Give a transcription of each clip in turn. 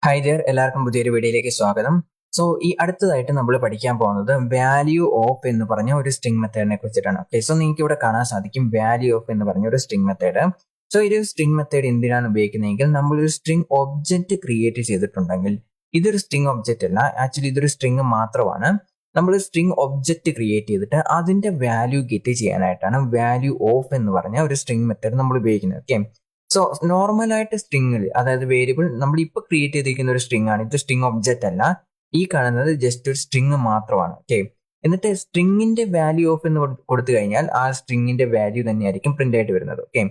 Hi dear, എല്ലാവർക്കും പുതിയൊരു വീഡിയോയിലേക്ക് സ്വാഗതം. സോ ഈ അടുത്തതായിട്ട് നമ്മൾ പഠിക്കാൻ പോകുന്നത് വാല്യൂ ഓഫ് എന്ന് പറഞ്ഞ ഒരു സ്ട്രിംഗ് മെത്തേഡിനെ കുറിച്ചിട്ടാണ്. ഓക്കെ, സോ നിങ്ങൾക്ക് ഇവിടെ കാണാൻ സാധിക്കും വാല്യൂ ഓഫ് എന്ന് പറഞ്ഞ ഒരു സ്ട്രിംഗ് മെത്തേഡ്. സോ ഈ ഒരു സ്ട്രിംഗ് മെത്തേഡ് എന്തിനാണ് ഉപയോഗിക്കുന്നതെങ്കിൽ നമ്മൾ ഒരു സ്ട്രിംഗ് ഒബ്ജക്റ്റ് ക്രിയേറ്റ് ചെയ്തിട്ടുണ്ടെങ്കിൽ ഇതൊരു സ്ട്രിംഗ് ഒബ്ജക്റ്റ് അല്ല, ആക്ച്വലി ഇതൊരു സ്ട്രിംഗ് മാത്രമാണ്. നമ്മൾ സ്ട്രിംഗ് ഒബ്ജക്റ്റ് ക്രിയേറ്റ് ചെയ്തിട്ട് അതിന്റെ വാല്യൂ ഗെറ്റ് ചെയ്യാനായിട്ടാണ് വാല്യൂ ഓഫ് എന്ന് പറഞ്ഞ ഒരു സ്ട്രിംഗ് മെത്തേഡ് നമ്മൾ ഉപയോഗിക്കുന്നത്. ഓക്കെ, സോ നോർമലായിട്ട് സ്ട്രിങ്ങിൽ, അതായത് വേരിയബിൾ നമ്മൾ ഇപ്പൊ ക്രിയേറ്റ് ചെയ്തിരിക്കുന്ന ഒരു സ്ട്രിംഗ് ആണ്, ഇത് സ്ട്രിംഗ് ഒബ്ജക്റ്റ് അല്ല. ഈ കാണുന്നത് ജസ്റ്റ് ഒരു സ്ട്രിംഗ് മാത്രമാണ്. ഓക്കെ, എന്നിട്ട് സ്ട്രിങ്ങിന്റെ വാല്യൂ ഓഫ് എന്ന് കൊടുത്തു കഴിഞ്ഞാൽ ആ സ്ട്രിങ്ങിന്റെ വാല്യൂ തന്നെയായിരിക്കും പ്രിന്റ് ആയിട്ട് വരുന്നത്. ഓക്കെ,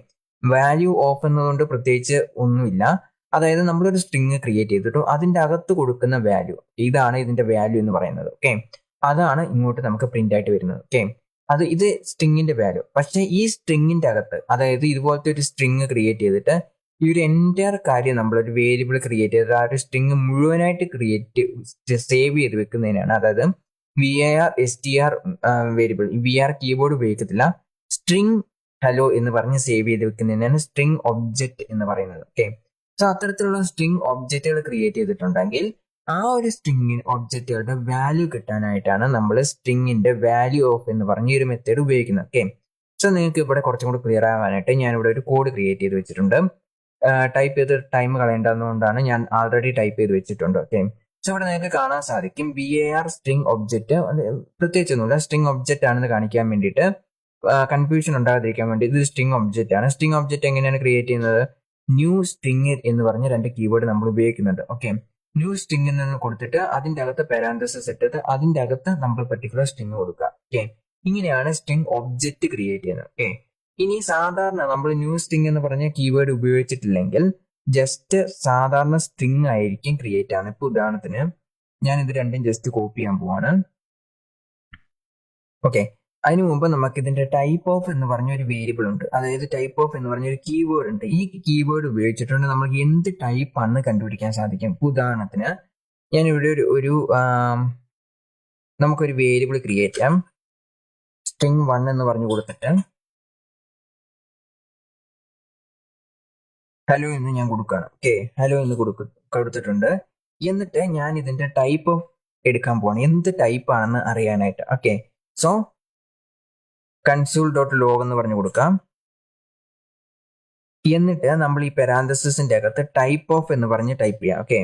വാല്യൂ ഓഫ് എന്നതുകൊണ്ട് പ്രത്യേകിച്ച് ഒന്നുമില്ല. അതായത് നമ്മളൊരു സ്ട്രിങ് ക്രിയേറ്റ് ചെയ്തിട്ടു അതിന്റെ അകത്ത് കൊടുക്കുന്ന വാല്യൂ, ഇതാണ് ഇതിന്റെ വാല്യൂ എന്ന് പറയുന്നത്. ഓക്കെ, അതാണ് ഇങ്ങോട്ട് നമുക്ക് പ്രിന്റ് ആയിട്ട് വരുന്നത്. ഓക്കെ, ഇത് സ്ട്രിങ്ങിന്റെ വാല്യൂ. പക്ഷേ ഈ സ്ട്രിങ്ങിന്റെ അകത്ത്, അതായത് ഇതുപോലത്തെ ഒരു സ്ട്രിങ് ക്രിയേറ്റ് ചെയ്തിട്ട് ഈ ഒരു എൻറ്റയർ കാര്യം നമ്മളൊരു വേരിയബിൾ ക്രിയേറ്റ് ചെയ്തിട്ട് ആ ഒരു സ്ട്രിങ് മുഴുവനായിട്ട് സേവ് ചെയ്ത് വെക്കുന്നതിനാണ്, അതായത് VAR STR variable. VAR keyboard ഉപയോഗിക്കത്തില്ല. സ്ട്രിങ് ഹലോ എന്ന് പറഞ്ഞ് സേവ് ചെയ്ത് വെക്കുന്നതിനാണ് സ്ട്രിംഗ് ഒബ്ജക്റ്റ് എന്ന് പറയുന്നത്. ഓക്കെ, സോ അത്തരത്തിലുള്ള സ്ട്രിംഗ് ഒബ്ജക്റ്റുകൾ ക്രിയേറ്റ് ചെയ്തിട്ടുണ്ടെങ്കിൽ ആ ഒരു സ്ട്രിംഗ് ഒബ്ജക്റ്റുകളുടെ വാല്യൂ കിട്ടാനായിട്ടാണ് നമ്മൾ സ്ട്രിങ്ങിന്റെ വാല്യൂ ഓഫ് എന്ന് പറഞ്ഞ ഒരു മെത്തേഡ് ഉപയോഗിക്കുന്നത്. ഓക്കെ, സോ നിങ്ങൾക്ക് ഇവിടെ കുറച്ചും കൂടി ക്ലിയർ ആവാനായിട്ട് ഞാൻ ഇവിടെ ഒരു കോഡ് ക്രിയേറ്റ് ചെയ്ത് വെച്ചിട്ടുണ്ട്. ടൈപ്പ് ചെയ്ത് ടൈം കളയേണ്ടതുകൊണ്ടാണ് ഞാൻ ആൾറെഡി ടൈപ്പ് ചെയ്ത് വെച്ചിട്ടുണ്ട്. ഓക്കെ, സോ ഇവിടെ നിങ്ങൾക്ക് കാണാൻ സാധിക്കും VAR സ്ട്രിംഗ് ഒബ്ജക്റ്റ്, പ്രത്യേകിച്ചൊന്നുമില്ല, സ്ട്രിംഗ് ഒബ്ജക്റ്റ് ആണെന്ന് കാണിക്കാൻ വേണ്ടിയിട്ട്, കൺഫ്യൂഷൻ ഉണ്ടാകാതിരിക്കാൻ വേണ്ടി ഇത് സ്ട്രിംഗ് ഒബ്ജക്റ്റ് ആണ്. സ്ട്രിംഗ് ഒബ്ജക്റ്റ് എങ്ങനെയാണ് ക്രിയേറ്റ് ചെയ്യുന്നത്? ന്യൂ സ്ട്രിംഗ് എന്ന് പറഞ്ഞ രണ്ട് കീവേഡ് നമ്മൾ ഉപയോഗിക്കുന്നുണ്ട്. ഓക്കെ, ന്യൂ സ്ട്രിംഗ് എന്ന് കൊടുത്തിട്ട് അതിന്റെ അകത്ത് പാരാന്തസിസ് ഇട്ടിട്ട് അതിന്റെ അകത്ത് നമ്മൾ പെർട്ടിക്കുലർ സ്ട്രിംഗ് കൊടുക്കുക. ഓക്കെ, ഇങ്ങനെയാണ് സ്ട്രിംഗ് ഒബ്ജക്റ്റ് ക്രിയേറ്റ് ചെയ്യുന്നത്. ഓക്കെ, ഇനി സാധാരണ നമ്മൾ ന്യൂ സ്ട്രിംഗ് എന്ന് പറഞ്ഞ കീവേഡ് ഉപയോഗിച്ചിട്ടില്ലെങ്കിൽ ജസ്റ്റ് സാധാരണ സ്ട്രിംഗ് ആയിരിക്കും ക്രിയേറ്റ് ആണ്. ഇപ്പൊ ഉദാഹരണത്തിന് ഞാൻ ഇത് രണ്ടും ജസ്റ്റ് കോപ്പി ചെയ്യാൻ പോവാണ്. ഓക്കെ, അതിനു മുമ്പ് നമുക്ക് ഇതിന്റെ ടൈപ്പ് ഓഫ് എന്ന് പറഞ്ഞ ഒരു വേരിയബിൾ ഉണ്ട്, അതായത് ടൈപ്പ് ഓഫ് എന്ന് പറഞ്ഞ ഒരു കീവേഡ് ഉണ്ട്. ഈ കീവേഡ് ഉപയോഗിച്ചിട്ടുണ്ട് നമുക്ക് എന്ത് ടൈപ്പ് ആണെന്ന് കണ്ടുപിടിക്കാൻ സാധിക്കും. ഉദാഹരണത്തിന് ഞാൻ ഇവിടെ നമുക്കൊരു വേരിയബിൾ ക്രിയേറ്റ് ചെയ്യാം. സ്ട്രിംഗ് 1 എന്ന് പറഞ്ഞു കൊടുത്തിട്ട് ഹലോ എന്ന് ഞാൻ കൊടുക്കുകയാണ്. ഓക്കെ, ഹലോ എന്ന് കൊടുത്തിട്ടുണ്ട്. എന്നിട്ട് ഞാൻ ഇതിന്റെ ടൈപ്പ് ഓഫ് എടുക്കാൻ പോവാണ്, എന്ത് ടൈപ്പ് ആണെന്ന് അറിയാനായിട്ട്. ഓക്കെ, സോ console.log എന്ന് പറഞ്ഞു കൊടുക്കാം. എന്നിട്ട് നമ്മൾ ഈ പാരാന്തസിന്റെ അകത്ത് ടൈപ്പ് ഓഫ് എന്ന് പറഞ്ഞ് ടൈപ്പ് ചെയ്യാം. ഓക്കെ,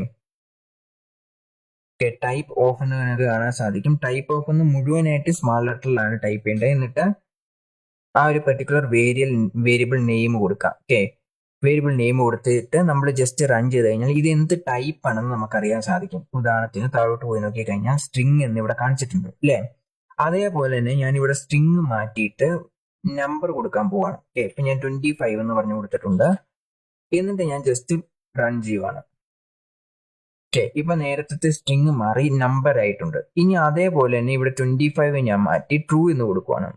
ടൈപ്പ് ഓഫ് എന്ന് നിങ്ങൾക്ക് കാണാൻ സാധിക്കും. ടൈപ്പ് ഓഫ് എന്ന് മുഴുവനായിട്ട് സ്മാൾ ലെറ്ററിലാണ് ടൈപ്പ് ചെയ്യേണ്ടത്. എന്നിട്ട് ആ ഒരു പെർട്ടിക്കുലർ വേരിയബിൾ നെയിം കൊടുക്കാം. ഓക്കെ, വേരിയബിൾ നെയിം കൊടുത്തിട്ട് നമ്മൾ ജസ്റ്റ് റൺ ചെയ്ത് കഴിഞ്ഞാൽ ഇത് എന്ത് ടൈപ്പ് ആണെന്ന് നമുക്കറിയാൻ സാധിക്കും. ഉദാഹരണത്തിന് താഴോട്ട് പോയി നോക്കി കഴിഞ്ഞാൽ സ്ട്രിംഗ് എന്ന് ഇവിടെ കാണിച്ചിട്ടുണ്ട് അല്ലേ? അതേപോലെ തന്നെ ഞാൻ ഇവിടെ സ്ട്രിംഗ് മാറ്റിയിട്ട് നമ്പർ കൊടുക്കാൻ പോവാണ്. ഓക്കെ, ഇപ്പൊ ഞാൻ 25 എന്ന് പറഞ്ഞു കൊടുത്തിട്ടുണ്ട്. എന്നിട്ട് ഞാൻ ജസ്റ്റ് റൺ ചെയ്യുവാണ്. ഓക്കെ, ഇപ്പൊ നേരത്തെ സ്ട്രിംഗ് മാറി നമ്പർ ആയിട്ടുണ്ട്. ഇനി അതേപോലെ തന്നെ ഇവിടെ 25 ഞാൻ മാറ്റി ട്രൂ എന്ന് കൊടുക്കുവാണ്.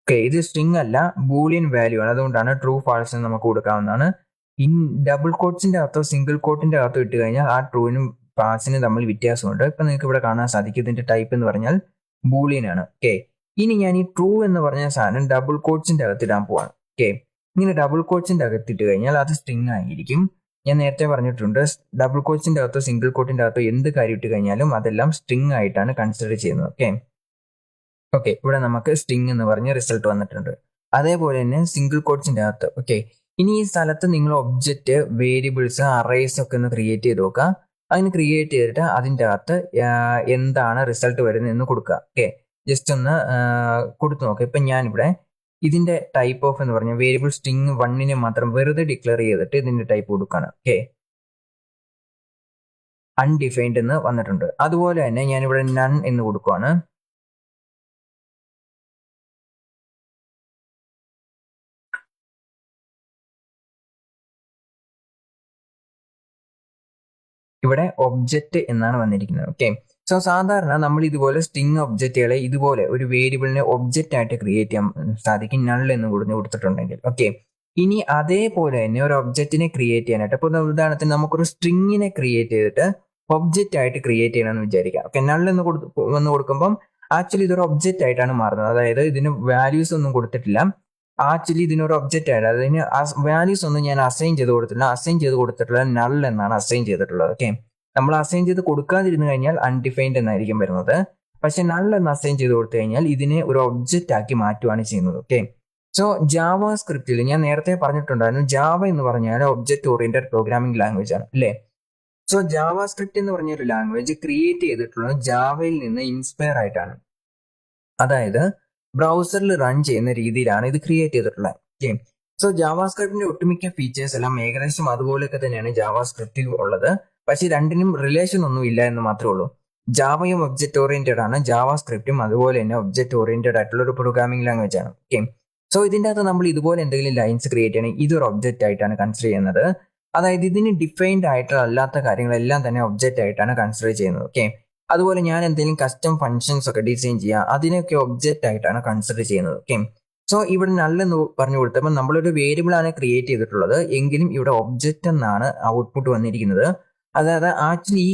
ഓക്കെ, ഇത് സ്ട്രിംഗ് അല്ല, ബൂളിയൻ വാല്യൂ ആണ്, അതുകൊണ്ടാണ് ട്രൂ ഫാൾസ് എന്ന് നമുക്ക് കൊടുക്കാവുന്നതാണ്. ഇൻ ഡബിൾ കോട്ട്സിന്റെ അകത്തോ സിംഗിൾ കോട്ടിന്റെ അകത്തോ ഇട്ട് കഴിഞ്ഞാൽ ആ ട്രൂവിനും പാസിന് തമ്മിൽ വ്യത്യാസമുണ്ട്. ഇപ്പൊ നിങ്ങൾക്ക് ഇവിടെ കാണാൻ സാധിക്കും ഇതിന്റെ ടൈപ്പ് എന്ന് പറഞ്ഞാൽ ബൂളിയൻ ആണ്. ഓക്കെ, ഇനി ഞാൻ ഈ ട്രൂ എന്ന് പറഞ്ഞ സാധനം ഡബിൾ കോട്ട്സിന്റെ അകത്ത് ഇടാൻ പോവാണ്. ഓക്കെ, ഇങ്ങനെ ഡബിൾ കോട്ട്സിന്റെ അകത്ത് ഇട്ട് കഴിഞ്ഞാൽ അത് സ്ട്രിംഗ് ആയിരിക്കും. ഞാൻ നേരത്തെ പറഞ്ഞിട്ടുണ്ട്, ഡബിൾ കോട്ട്സിന്റെ അകത്തോ സിംഗിൾ കോട്ടിന്റെ അകത്തോ എന്ത് കാര്യം ഇട്ട് കഴിഞ്ഞാലും അതെല്ലാം സ്ട്രിംഗ് ആയിട്ടാണ് കൺസിഡർ ചെയ്യുന്നത്. ഓക്കെ, ഇവിടെ നമുക്ക് സ്ട്രിംഗ് എന്ന് പറഞ്ഞ റിസൾട്ട് വന്നിട്ടുണ്ട്. അതേപോലെ തന്നെ സിംഗിൾ കോട്ട്സിന്റെ അകത്ത്. ഓക്കെ, ഇനി ഈ സ്ഥലത്ത് നിങ്ങൾ ഒബ്ജക്റ്റ്, വേരിയബിൾസ്, അറേസ് ഒക്കെ ഒന്ന് ക്രിയേറ്റ് ചെയ്ത് നോക്കുക. അതിന് ക്രിയേറ്റ് ചെയ്തിട്ട് അതിൻ്റെ അകത്ത് എന്താണ് റിസൾട്ട് വരുന്നത് എന്ന് കൊടുക്കുക. ഓക്കെ, ജസ്റ്റ് ഒന്ന് കൊടുത്തു നോക്കുക. ഇപ്പം ഞാനിവിടെ ഇതിന്റെ ടൈപ്പ് ഓഫ് എന്ന് പറഞ്ഞ വേരിയബിൾ സ്ട്രിംഗ് 1 മാത്രം വെറുതെ ഡിക്ലെയർ ചെയ്തിട്ട് ഇതിന്റെ ടൈപ്പ് കൊടുക്കുകയാണ്. ഓക്കെ, അൺഡിഫൈൻഡ് എന്ന് വന്നിട്ടുണ്ട്. അതുപോലെ തന്നെ ഞാനിവിടെ നൺ എന്ന് കൊടുക്കുകയാണ്. ഇവിടെ ഒബ്ജക്റ്റ് എന്നാണ് വന്നിരിക്കുന്നത്. ഓക്കെ, സോ സാധാരണ നമ്മൾ ഇതുപോലെ സ്ട്രിംഗ് ഒബ്ജക്റ്റുകളെ ഇതുപോലെ ഒരു വേരിയബിളിനെ ഒബ്ജക്റ്റ് ആയിട്ട് ക്രിയേറ്റ് ചെയ്യാൻ സാധിക്കും, നൾ എന്ന് കൊടുത്തിട്ടുണ്ടെങ്കിൽ. ഓക്കെ, ഇനി അതേപോലെ തന്നെ ഒരു ഒബ്ജക്റ്റിനെ ക്രിയേറ്റ് ചെയ്യാനായിട്ട്, ഇപ്പോൾ ഉദാഹരണത്തിന് നമുക്കൊരു സ്ട്രിങ്ങിനെ ക്രിയേറ്റ് ചെയ്തിട്ട് ഒബ്ജക്റ്റ് ആയിട്ട് ക്രിയേറ്റ് ചെയ്യണമെന്ന് വിചാരിക്കാം. ഓക്കെ, നൾ എന്ന് കൊടുക്കുമ്പം ആക്ച്വലി ഇതൊരു ഒബ്ജക്റ്റ് ആയിട്ടാണ് മാറുന്നത്. അതായത് ഇതിന് വാല്യൂസ് ഒന്നും കൊടുത്തിട്ടില്ല, ആക്ച്വലി ഇതിനൊരു ഒബ്ജക്റ്റ് ആയിട്ട് അതിന് വാല്യൂസ് ഒന്നും ഞാൻ അസൈൻ ചെയ്ത് കൊടുത്തില്ല. അസൈൻ ചെയ്ത് കൊടുത്തിട്ടുള്ളത് നൾ എന്നാണ് അസൈൻ ചെയ്തിട്ടുള്ളത്. ഓക്കെ, നമ്മൾ അസൈൻ ചെയ്ത് കൊടുക്കാതിരുന്നു കഴിഞ്ഞാൽ അൺഡിഫൈൻഡ് എന്നായിരിക്കും വരുന്നത്. പക്ഷെ നൾ എന്ന് അസൈൻ ചെയ്ത് കൊടുത്തു കഴിഞ്ഞാൽ ഇതിനെ ഒരു ഒബ്ജക്റ്റ് ആക്കി മാറ്റുകയാണ് ചെയ്യുന്നത്. ഓക്കെ, സോ ജാവ സ്ക്രിപ്റ്റിൽ ഞാൻ നേരത്തെ പറഞ്ഞിട്ടുണ്ടായിരുന്നു, ജാവ എന്ന് പറഞ്ഞാൽ ഒബ്ജക്റ്റ് ഓറിയന്റഡ് പ്രോഗ്രാമിംഗ് ലാംഗ്വേജ് ആണ് അല്ലേ. സോ ജാവ സ്ക്രിപ്റ്റ് എന്ന് പറഞ്ഞൊരു ലാംഗ്വേജ് ക്രിയേറ്റ് ചെയ്തിട്ടുള്ളത് ജാവയിൽ നിന്ന് ഇൻസ്പയർ ആയിട്ടാണ്. അതായത് ബ്രൗസറിൽ റൺ ചെയ്യുന്ന രീതിയിലാണ് ഇത് ക്രിയേറ്റ് ചെയ്തിട്ടുള്ളത്. ഓക്കെ, സോ ജാവാ സ്ക്രിപ്റ്റിന്റെ ഒട്ടുമിക്ക ഫീച്ചേഴ്സ് എല്ലാം ഏകദേശം അതുപോലെയൊക്കെ തന്നെയാണ് ജാവാ സ്ക്രിപ്റ്റിൽ ഉള്ളത്. പക്ഷെ രണ്ടിനും റിലേഷൻ ഒന്നും ഇല്ല എന്ന് മാത്രമേ ഉള്ളൂ. ജാവയും ഒബ്ജക്റ്റ് ഓറിയന്റഡ് ആണ്, ജാവാ സ്ക്രിപ്റ്റും അതുപോലെ തന്നെ ഒബ്ജക്റ്റ് ഓറിയന്റഡ് ആയിട്ടുള്ള ഒരു പ്രോഗ്രാമിംഗ് ലാംഗ്വേജ് ആണ്. ഓക്കെ, സോ ഇതിൻ്റെ അകത്ത് നമ്മൾ ഇതുപോലെ എന്തെങ്കിലും ലൈൻസ് ക്രിയേറ്റ് ചെയ്യണമെങ്കിൽ ഇതൊരു ഒബ്ജക്റ്റ് ആയിട്ടാണ് കൺസിഡർ ചെയ്യുന്നത്. അതായത് ഇതിന് ഡിഫൈൻഡ് ആയിട്ടുള്ള അല്ലാത്ത കാര്യങ്ങളെല്ലാം തന്നെ ഒബ്ജക്റ്റ് ആയിട്ടാണ് കൺസിഡർ ചെയ്യുന്നത്. ഓക്കെ, അതുപോലെ ഞാൻ എന്തെങ്കിലും കസ്റ്റം ഫംഗ്ഷൻസ് ഒക്കെ ഡിസൈൻ ചെയ്യുക, അതിനൊക്കെ ഒബ്ജക്റ്റ് ആയിട്ടാണ് കൺസിഡർ ചെയ്യുന്നത്. ഓക്കെ, സോ ഇവിടെ നല്ലെന്ന് പറഞ്ഞു കൊടുത്തപ്പോൾ നമ്മളൊരു വേരിയബിൾ ആണ് ക്രിയേറ്റ് ചെയ്തിട്ടുള്ളത്, എങ്കിലും ഇവിടെ ഒബ്ജക്റ്റ് എന്നാണ് ഔട്ട്പുട്ട് വന്നിരിക്കുന്നത്. അതായത് ആക്ച്വലി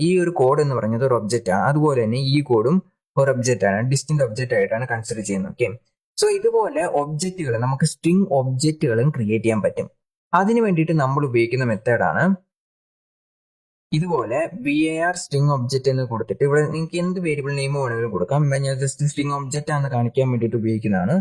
ഈ ഒരു കോഡ് എന്ന് പറഞ്ഞത് ഒരു ഒബ്ജക്റ്റ് ആണ്. അതുപോലെ തന്നെ ഈ കോഡും ഒരു ഒബ്ജക്റ്റ് ആണ്, ഡിസ്റ്റന്റ് ഒബ്ജക്റ്റ് ആയിട്ടാണ് കൺസിഡർ ചെയ്യുന്നത്. ഓക്കെ, സോ ഇതുപോലെ ഒബ്ജക്റ്റുകൾ നമുക്ക് സ്ട്രിംഗ് ഒബ്ജക്റ്റുകളും ക്രിയേറ്റ് ചെയ്യാൻ പറ്റും. അതിന് വേണ്ടിയിട്ട് നമ്മൾ ഉപയോഗിക്കുന്ന മെത്തേഡാണ് ഇതുപോലെ var സ്ട്രിംഗ് ഒബ്ജക്റ്റ് എന്ന് കൊടുത്തിട്ട് ഇവിടെ നിങ്ങൾക്ക് എന്ത് വേരിയബിൾ നെയിം വേണമെങ്കിലും കൊടുക്കാം. ഞാൻ ജസ്റ്റ് സ്ട്രിംഗ് ഒബ്ജക്റ്റ് ആണെന്ന് കാണിക്കാൻ വേണ്ടിയിട്ട് ഉപയോഗിക്കുന്നതാണ്.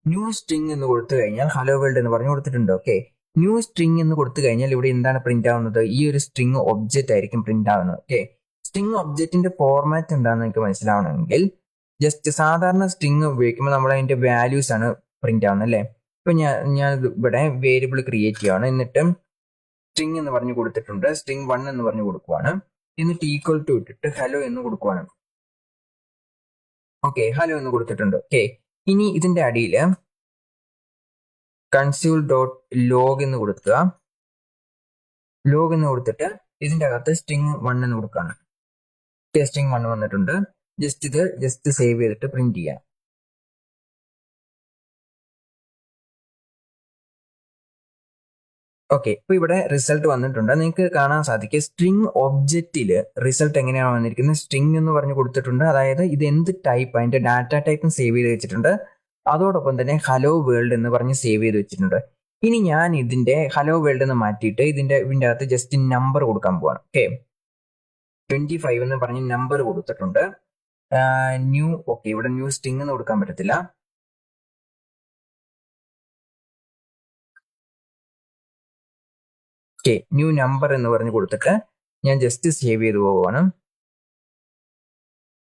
ന്യൂ സ്ട്രിംഗ് എന്ന് കൊടുത്തു കഴിഞ്ഞാൽ ഹലോ വേൾഡ് എന്ന് പറഞ്ഞു കൊടുത്തിട്ടുണ്ട്. ഓക്കെ, ന്യൂ സ്ട്രിംഗ് എന്ന് കൊടുത്തു കഴിഞ്ഞാൽ ഇവിടെ എന്താണ് പ്രിന്റ് ആവുന്നത്, ഈ ഒരു സ്ട്രിംഗ് ഒബ്ജക്റ്റ് ആയിരിക്കും പ്രിന്റ് ആവുന്നത്. ഓക്കെ, സ്ട്രിംഗ് ഒബ്ജക്റ്റിന്റെ ഫോർമാറ്റ് എന്താണെന്ന് നിങ്ങൾക്ക് മനസ്സിലാവണമെങ്കിൽ ജസ്റ്റ് സാധാരണ സ്ട്രിംഗ് ഉപയോഗിക്കുമ്പോൾ നമ്മൾ അതിന്റെ വാല്യൂസ് ആണ് പ്രിന്റ് ആവുന്നത് അല്ലേ. ഇപ്പൊ ഞാൻ ഇവിടെ വേരിയബിൾ ക്രിയേറ്റ് ചെയ്യുകയാണ്, എന്നിട്ട് സ്ട്രിംഗ് എന്ന് പറഞ്ഞു കൊടുത്തിട്ടുണ്ട്, സ്ട്രിംഗ് 1 എന്ന് പറഞ്ഞു കൊടുക്കുവാണ്, എന്നിട്ട് ഈക്വൽ ടു ഇട്ടിട്ട് ഹലോ എന്ന് കൊടുക്കുവാണ്. ഓക്കെ, ഹലോ എന്ന് കൊടുത്തിട്ടുണ്ട്. ഓക്കെ, ഇനി ഇതിന്റെ അടിയിൽ കൺസ്യൂൾ ഡോട്ട് ലോഗ് എന്ന് കൊടുക്കുക. ലോഗ് എന്ന് കൊടുത്തിട്ട് ഇതിന്റെ അകത്ത് സ്ട്രിംഗ് 1 എന്ന് കൊടുക്കുകയാണ്. സ്ട്രിംഗ് 1 വന്നിട്ടുണ്ട്. ജസ്റ്റ് സേവ് ചെയ്തിട്ട് പ്രിന്റ് ചെയ്യാം. ഓക്കെ, ഇപ്പൊ ഇവിടെ റിസൾട്ട് വന്നിട്ടുണ്ട്. നിങ്ങൾക്ക് കാണാൻ സാധിക്കും സ്ട്രിംഗ് ഒബ്ജക്റ്റിൽ റിസൾട്ട് എങ്ങനെയാണ് വന്നിരിക്കുന്നത്. സ്ട്രിംഗ് എന്ന് പറഞ്ഞു കൊടുത്തിട്ടുണ്ട്, അതായത് ഇത് എന്ത് ടൈപ്പ് അതിന്റെ ഡാറ്റ ടൈപ്പും സേവ് ചെയ്ത് വെച്ചിട്ടുണ്ട്. അതോടൊപ്പം തന്നെ ഹലോ വേൾഡ് എന്ന് പറഞ്ഞ് സേവ് ചെയ്ത് വെച്ചിട്ടുണ്ട്. ഇനി ഞാൻ ഇതിന്റെ ഹലോ വേൾഡ് എന്ന് മാറ്റിയിട്ട് ഇതിന്റെ അകത്ത് ജസ്റ്റ് നമ്പർ കൊടുക്കാൻ പോവാണ്. ഓക്കെ, 25 എന്ന് പറഞ്ഞ് നമ്പർ കൊടുത്തിട്ടുണ്ട്. ന്യൂ ഓക്കെ, ഇവിടെ ന്യൂ സ്ട്രിംഗ് എന്ന് കൊടുക്കാൻ പറ്റത്തില്ല. ഓക്കെ, ന്യൂ നമ്പർ എന്ന് പറഞ്ഞ് കൊടുത്തിട്ട് ഞാൻ ജസ്റ്റ് സേവ് ചെയ്ത് പോവുകയാണ്.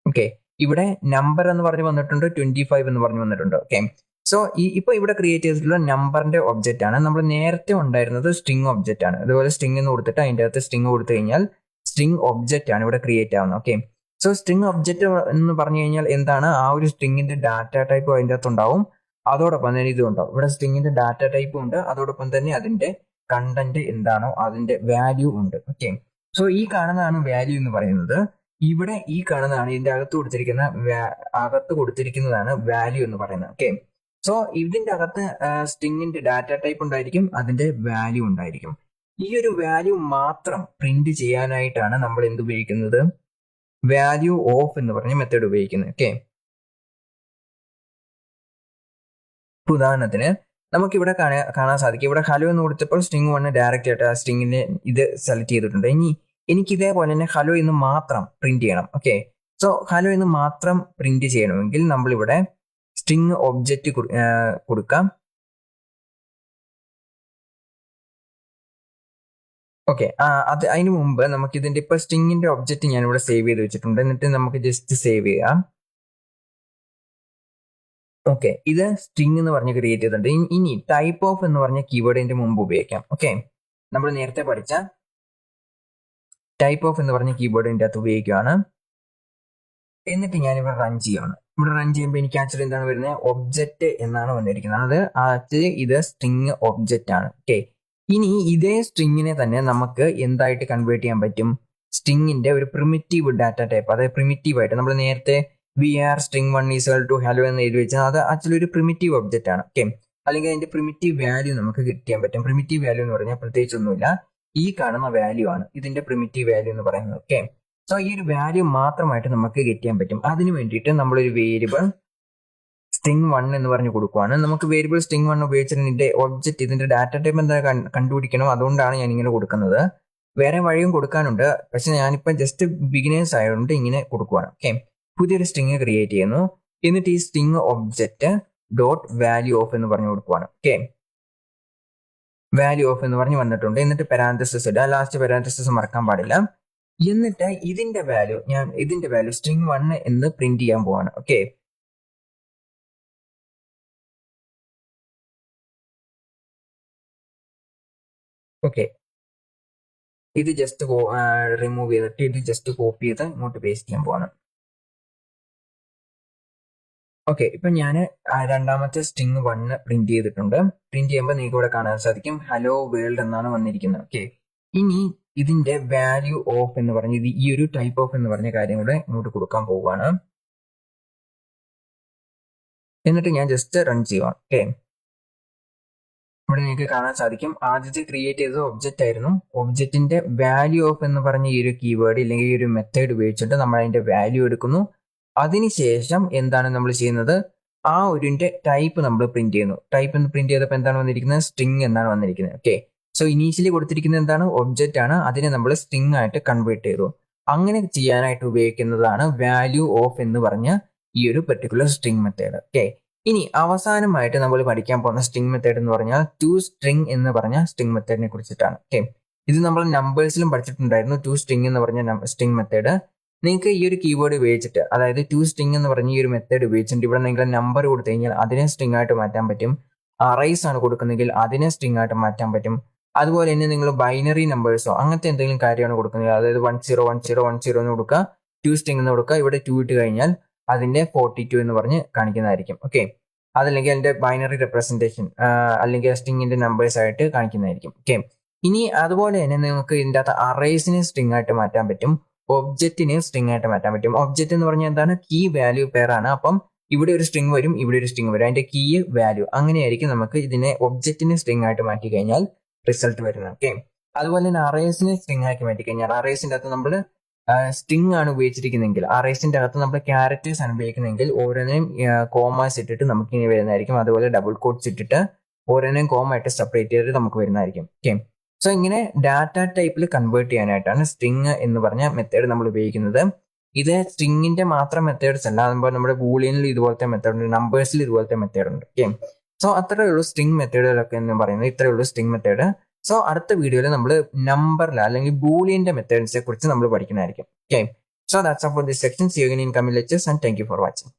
ഓക്കെ, ഇവിടെ നമ്പർ എന്ന് പറഞ്ഞ് വന്നിട്ടുണ്ട്, 25 എന്ന് പറഞ്ഞ് വന്നിട്ടുണ്ട്. ഓക്കെ, സോ ഇപ്പൊ ഇവിടെ ക്രിയേറ്റ് ചെയ്തിട്ടുള്ള നമ്പറിന്റെ ഒബ്ജക്റ്റ് ആണ്. നമ്മൾ നേരത്തെ ഉണ്ടായിരുന്നത് സ്ട്രിംഗ് ഒബ്ജക്റ്റ് ആണ്. അതുപോലെ സ്ട്രിംഗ് എന്ന് കൊടുത്തിട്ട് അതിന്റെ അകത്ത് സ്ട്രിംഗ് കൊടുത്തു കഴിഞ്ഞാൽ സ്ട്രിംഗ് ഒബ്ജക്റ്റ് ആണ് ഇവിടെ ക്രിയേറ്റ് ആവുന്നത്. ഓക്കെ, സോ സ്ട്രിംഗ് ഒബ്ജക്റ്റ് എന്ന് പറഞ്ഞു കഴിഞ്ഞാൽ എന്താണ്, ആ ഒരു സ്ട്രിംഗിന്റെ ഡാറ്റ ടൈപ്പ് അതിന്റെ അകത്ത് ഉണ്ടാവും, അതോടൊപ്പം തന്നെ ഇതും ഉണ്ടാവും. ഇവിടെ സ്ട്രിംഗിന്റെ ഡാറ്റ ടൈപ്പും ഉണ്ട്, അതോടൊപ്പം തന്നെ അതിന്റെ കണ്ടന്റ് എന്താണോ അതിന്റെ വാല്യൂ ഉണ്ട്. ഓക്കെ, സോ ഈ കാണുന്നതാണ് വാല്യൂ എന്ന് പറയുന്നത്. ഇവിടെ ഈ കാണുന്നതാണ് ഇതിന്റെ അകത്ത് കൊടുത്തിരിക്കുന്നതാണ് വാല്യൂ എന്ന് പറയുന്നത്. ഓക്കെ, സോ ഇതിന്റെ അകത്ത് സ്ട്രിംഗിന്റെ ഡാറ്റ ടൈപ്പ് ഉണ്ടായിരിക്കും, അതിന്റെ വാല്യൂ ഉണ്ടായിരിക്കും. ഈ ഒരു വാല്യൂ മാത്രം പ്രിന്റ് ചെയ്യാനായിട്ടാണ് നമ്മൾ എന്ത് ഉപയോഗിക്കുന്നത്, വാല്യൂ ഓഫ് എന്ന് പറഞ്ഞ മെത്തേഡ് ഉപയോഗിക്കുന്നത്. ഓക്കെ, ഉദാഹരണത്തിന് നമുക്കിവിടെ കാണാൻ സാധിക്കും, ഇവിടെ ഹലോ എന്ന് കൊടുത്തപ്പോൾ സ്ട്രിംഗ് 1 ഡയറക്റ്റ് ആയിട്ട് ആ സ്ട്രിംഗിനെ ഇത് സെലക്ട് ചെയ്തിട്ടുണ്ട്. ഇനി എനിക്ക് ഇതേപോലെ തന്നെ ഹലോ എന്ന് മാത്രം പ്രിന്റ് ചെയ്യണം. ഓക്കെ, സോ ഹലോ എന്ന് മാത്രം പ്രിന്റ് ചെയ്യണമെങ്കിൽ നമ്മളിവിടെ സ്ട്രിംഗ് ഒബ്ജക്റ്റ് കൊടുക്കാം. ഓക്കെ, അതിന് മുമ്പ് നമുക്ക് ഇതിന്റെ ഇപ്പൊ സ്ട്രിംഗിന്റെ ഒബ്ജക്റ്റ് ഞാൻ ഇവിടെ സേവ് ചെയ്ത് വെച്ചിട്ടുണ്ട്. എന്നിട്ട് നമുക്ക് ജസ്റ്റ് സേവ് ചെയ്യാം. ഓക്കെ, ഇത് സ്ട്രിംഗ് എന്ന് പറഞ്ഞ് ക്രിയേറ്റ് ചെയ്തിട്ടുണ്ട്. ഇനി ടൈപ്പ് ഓഫ് എന്ന് പറഞ്ഞ കീവേഡിന്റെ മുമ്പ് ഉപയോഗിക്കാം. ഓക്കെ, നമ്മൾ നേരത്തെ പഠിച്ച ടൈപ്പ് ഓഫ് എന്ന് പറഞ്ഞ കീബോർഡിന്റെ അകത്ത് ഉപയോഗിക്കുകയാണ്. എന്നിട്ട് ഞാൻ ഇവിടെ റൺ ചെയ്യുകയാണ്. ഇവിടെ റൺ ചെയ്യുമ്പോൾ എനിക്ക് ആക്ച്വലി എന്താണ് വരുന്നത്, ഒബ്ജക്റ്റ് എന്നാണ് വന്നിരിക്കുന്നത്. അത് ആക്ച്വലി ഇത് സ്ട്രിംഗ് ഒബ്ജക്റ്റ് ആണ്. ഓക്കെ, ഇനി ഇതേ സ്ട്രിങ്ങിനെ തന്നെ നമുക്ക് എന്തായിട്ട് കൺവേർട്ട് ചെയ്യാൻ പറ്റും, സ്ട്രിങ്ങിന്റെ ഒരു പ്രിമിറ്റീവ് ഡാറ്റ ടൈപ്പ്, അതായത് പ്രിമിറ്റീവ് ആയിട്ട് നമ്മൾ നേരത്തെ var string 1 is equal to hello എന്ന് എഴുതി വെച്ചാൽ അത് ആക്ച്വലി ഒരു പ്രിമിറ്റീവ് ഒബ്ജക്റ്റ് ആണ്. ഓക്കെ, അല്ലെങ്കിൽ അതിന്റെ പ്രിമിറ്റീവ് വാല്യൂ നമുക്ക് കിട്ടാൻ പറ്റും. പ്രിമിറ്റീവ് വാല്യൂ എന്ന് പറഞ്ഞാൽ പ്രത്യേകിച്ചൊന്നുമില്ല, ഈ കാണുന്ന വാല്യൂ ആണ് ഇതിന്റെ പ്രിമിറ്റീവ് വാല്യൂ എന്ന് പറയുന്നത്. ഓക്കെ, സോ ഈ ഒരു വാല്യൂ മാത്രമായിട്ട് നമുക്ക് ഗെറ്റ് ചെയ്യാൻ പറ്റും. അതിന് വേണ്ടിയിട്ട് നമ്മളൊരു വേരിയബിൾ സ്ട്രിങ് 1 എന്ന് പറഞ്ഞ് കൊടുക്കുവാണ്. നമുക്ക് വേരിയബിൾ സ്ട്രിങ് 1 ഉപയോഗിച്ചിട്ട് ഇതിന്റെ ഒബ്ജക്റ്റ്, ഇതിന്റെ ഡാറ്റ ടൈപ്പ് എന്താ കണ്ടുപിടിക്കണം. അതുകൊണ്ടാണ് ഞാൻ ഇങ്ങനെ കൊടുക്കുന്നത്. വേറെ വഴിയും കൊടുക്കാനുണ്ട്, പക്ഷെ ഞാനിപ്പോൾ ജസ്റ്റ് ബിഗിനേഴ്സ് ആയതുകൊണ്ട് ഇങ്ങനെ കൊടുക്കുവാണ്. ഓക്കെ, പുതിയൊരു സ്ട്രിങ് ക്രിയേറ്റ് ചെയ്യുന്നു. എന്നിട്ട് ഈ string object dot value of എന്ന് പറഞ്ഞു കൊടുക്കുവാണ്. ഓക്കെ, വാല്യൂ ഓഫ് എന്ന് പറഞ്ഞ് വന്നിട്ടുണ്ട്. എന്നിട്ട് പാരാന്തസിസ് ഇടുക. ലാസ്റ്റ് പാരാന്തസിസ് മറക്കാൻ പാടില്ല. എന്നിട്ട് ഇതിന്റെ വാല്യൂ സ്ട്രിങ് 1 എന്ന് പ്രിന്റ് ചെയ്യാൻ പോവാണ്. ഓക്കെ, ഓക്കെ, ഇത് ജസ്റ്റ് റിമൂവ് ചെയ്തിട്ട് ഇത് ജസ്റ്റ് കോപ്പി ചെയ്ത് ഇങ്ങോട്ട് പേസ്റ്റ് ചെയ്യാൻ പോവാണ്. ഓക്കെ, ഇപ്പൊ ഞാൻ രണ്ടാമത്തെ സ്ട്രിങ് 1 പ്രിന്റ് ചെയ്തിട്ടുണ്ട്. പ്രിന്റ് ചെയ്യുമ്പോൾ നിങ്ങൾക്ക് ഇവിടെ കാണാൻ സാധിക്കും ഹലോ വേൾഡ് എന്നാണ് വന്നിരിക്കുന്നത്. ഓക്കെ, ഇനി ഇതിന്റെ വാല്യൂ ഓഫ് എന്ന് പറഞ്ഞ് ഇത് ഈ ഒരു ടൈപ്പ് ഓഫ് എന്ന് പറഞ്ഞ കാര്യം കൂടെ ഇങ്ങോട്ട് കൊടുക്കാൻ പോവുകയാണ്. എന്നിട്ട് ഞാൻ ജസ്റ്റ് റൺ ചെയ്യുവാണ്. ഓക്കെ, ഇവിടെ നിങ്ങൾക്ക് കാണാൻ സാധിക്കും ആദ്യത്തെ ക്രിയേറ്റ് ചെയ്തത് ഒബ്ജക്റ്റ് ആയിരുന്നു. ഒബ്ജക്റ്റിന്റെ വാല്യൂ ഓഫ് എന്ന് പറഞ്ഞ ഈ ഒരു കീവേഡ് ഇല്ലെങ്കിൽ ഈ ഒരു മെത്തേഡ് ഉപയോഗിച്ചിട്ട് നമ്മൾ അതിന്റെ വാല്യൂ എടുക്കുന്നു. അതിനുശേഷം എന്താണ് നമ്മൾ ചെയ്യുന്നത്, ആ ഒരിന്റെ ടൈപ്പ് നമ്മൾ പ്രിന്റ് ചെയ്യുന്നു. ടൈപ്പ് എന്ന് പ്രിന്റ് ചെയ്തപ്പോൾ എന്താണ് വന്നിരിക്കുന്നത്, സ്ട്രിങ് എന്നാണ് വന്നിരിക്കുന്നത്. ഓക്കെ, സോ ഇനീഷ്യലി കൊടുത്തിരിക്കുന്നത് എന്താണ്, ഒബ്ജക്റ്റ് ആണ്. അതിനെ നമ്മൾ സ്ട്രിങ് ആയിട്ട് കൺവേർട്ട് ചെയ്തു. അങ്ങനെ ചെയ്യാനായിട്ട് ഉപയോഗിക്കുന്നതാണ് വാല്യൂ ഓഫ് എന്ന് പറഞ്ഞ ഈ ഒരു പെർട്ടിക്കുലർ സ്ട്രിങ് മെത്തേഡ്. ഓക്കെ, ഇനി അവസാനമായിട്ട് നമ്മൾ പഠിക്കാൻ പോകുന്ന സ്ട്രിങ് മെത്തേഡ് എന്ന് പറഞ്ഞാൽ ടു സ്ട്രിങ് എന്ന് പറഞ്ഞ സ്ട്രിങ് മെത്തേഡിനെ കുറിച്ചിട്ടാണ്. ഓക്കെ, ഇത് നമ്മൾ നമ്പേഴ്സിലും പഠിച്ചിട്ടുണ്ടായിരുന്നു. ടു സ്ട്രിങ് എന്ന് പറഞ്ഞ സ്ട്രിങ് മെത്തേഡ് നിങ്ങൾക്ക് ഈ ഒരു കീവേഡ് ഉപയോഗിച്ചിട്ട്, അതായത് ടു സ്ട്രിങ് എന്ന് പറഞ്ഞ ഈ ഒരു മെത്തേഡ് ഉപയോഗിച്ചിട്ട് ഇവിടെ നിങ്ങൾ നമ്പർ കൊടുത്തു കഴിഞ്ഞാൽ അതിനെ സ്ട്രിങ് ആയിട്ട് മാറ്റാൻ പറ്റും. അറേസ് ആണ് കൊടുക്കുന്നതെങ്കിൽ അതിനെ സ്ട്രിങ് ആയിട്ട് മാറ്റാൻ പറ്റും. അതുപോലെ തന്നെ നിങ്ങൾ ബൈനറി നമ്പേഴ്സോ അങ്ങനത്തെ എന്തെങ്കിലും കാര്യമാണ് കൊടുക്കുന്നത്, അതായത് 101010 എന്ന് കൊടുക്കുക, ടു സ്ട്രിങ് എന്ന് കൊടുക്കുക. ഇവിടെ 2 ഇട്ട് കഴിഞ്ഞാൽ അതിന്റെ 42 എന്ന് പറഞ്ഞ് കാണിക്കുന്നതായിരിക്കും. ഓക്കെ, അതല്ലെങ്കിൽ അതിന്റെ ബൈനറി റെപ്രസെന്റേഷൻ അല്ലെങ്കിൽ സ്ട്രിങ്ങിന്റെ നമ്പേഴ്സ് ആയിട്ട് കാണിക്കുന്നതായിരിക്കും. ഓക്കെ, ഇനി അതുപോലെ തന്നെ നിങ്ങൾക്ക് ഇതിൻ്റെ അകത്ത് അറേസിനെ സ്ട്രിങ് ആയിട്ട് മാറ്റാൻ പറ്റും, ഒബ്ജക്റ്റിനെ സ്ട്രിങ് ആയിട്ട് മാറ്റാൻ പറ്റും. ഒബ്ജക്റ്റ് എന്ന് പറഞ്ഞാൽ എന്താണ്, കീ വാല്യൂ പെയർ ആണ്. അപ്പം ഇവിടെ ഒരു സ്ട്രിങ് വരും, ഇവിടെ ഒരു സ്ട്രിങ് വരും, അതിന്റെ കീ വാല്യൂ അങ്ങനെയായിരിക്കും നമുക്ക് ഇതിനെ ഒബ്ജക്റ്റിനെ സ്ട്രിങ് ആയിട്ട് മാറ്റി കഴിഞ്ഞാൽ റിസൾട്ട് വരുന്നത്. ഓക്കെ, അതുപോലെ തന്നെ അറേസിനെ സ്ട്രിങ് ആക്കി മാറ്റി കഴിഞ്ഞാൽ അറേസിന്റെ അകത്ത് നമ്മൾ സ്ട്രിങ് ആണ് ഉപയോഗിച്ചിരിക്കുന്നതെങ്കിൽ അറേസിന്റെ അകത്ത് നമ്മൾ ക്യാരക്ടേഴ്സ് ആണ് ഉപയോഗിക്കുന്നതെങ്കിൽ ഓരോന്നിനും കോമാസ് ഇട്ടിട്ട് നമുക്ക് ഇങ്ങനെ വരുന്നതായിരിക്കും. അതുപോലെ ഡബിൾ കോട്ട്സ് ഇട്ടിട്ട് ഓരോന്നിനും കോമ ആയിട്ട് സെപ്പറേറ്റ് ചെയ്തിട്ട് നമുക്ക് വരുന്നതായിരിക്കും. ഓക്കെ, സോ ഇങ്ങനെ ഡാറ്റ ടൈപ്പിൽ കൺവേർട്ട് ചെയ്യാനായിട്ടാണ് സ്ട്രിങ് എന്ന് പറഞ്ഞ മെത്തേഡ് നമ്മൾ ഉപയോഗിക്കുന്നത്. ഇത് സ്ട്രിങ്ങിന്റെ മാത്രം മെത്തേഡ്സ് അല്ല, അതുപോലെ നമ്മുടെ ബൂളിയനിൽ ഇതുപോലത്തെ മെത്തേഡ് ഉണ്ട്, നമ്പേഴ്സിൽ ഇതുപോലത്തെ മെത്തേഡ് ഉണ്ട്. ഓക്കെ, സോ അത്രയേ ഉള്ളൂ സ്ട്രിങ് മെത്തേഡുകളൊക്കെ എന്ന് പറയുന്നത്. ഇത്രയേ ഉള്ളൂ സ്ട്രിങ് മെത്തേഡ്. സോ അടുത്ത വീഡിയോയിൽ നമ്മൾ നമ്പറിൽ അല്ലെങ്കിൽ ബൂളിയന്റെ മെത്തേഡ്സിനെ കുറിച്ച് നമ്മൾ പഠിക്കുന്നതായിരിക്കും. Okay, so that's all for this section. See you again in coming lectures and thank you for watching.